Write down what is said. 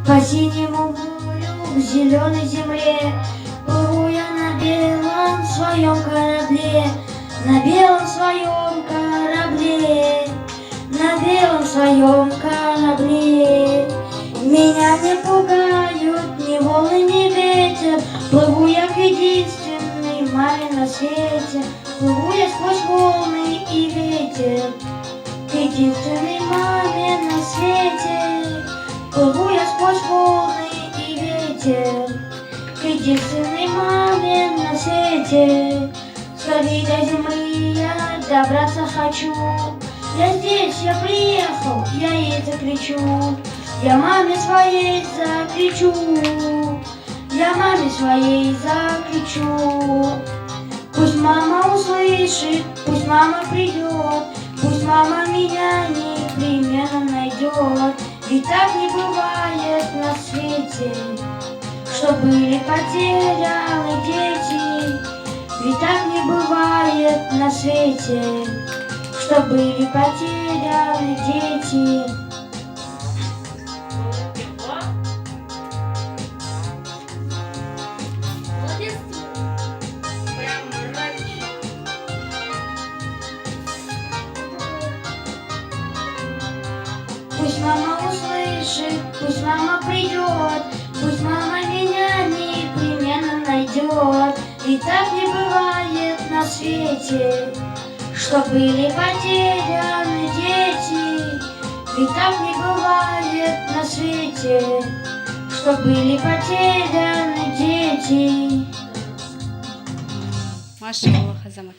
По синему морю, к зеленой земле, плыву я на белом своем корабле, на белом своем корабле, на белом своем корабле. Меня не пугают ни волны, ни ветер, плыву я к единственной маме на свете, плыву я сквозь волны и ветер, к единственной маме на свете. Плыву я сквозь волны и ветер, к единственной маме на свете. Скорей до земли я добраться хочу. Я здесь, я приехал, я ей закричу. Я маме своей закричу. Я маме своей закричу. Пусть мама услышит, пусть мама придет, пусть мама меня непременно найдет. Ведь так не бывает на свете, что были потеряны дети. Ведь так не бывает на свете, что были потеряны дети. Пусть мама услышит, пусть мама придет, пусть мама меня непременно найдет. Ведь так не бывает на свете, что были потеряны дети. Ведь так не бывает на свете, что были потеряны дети. Машаллах, Азамат.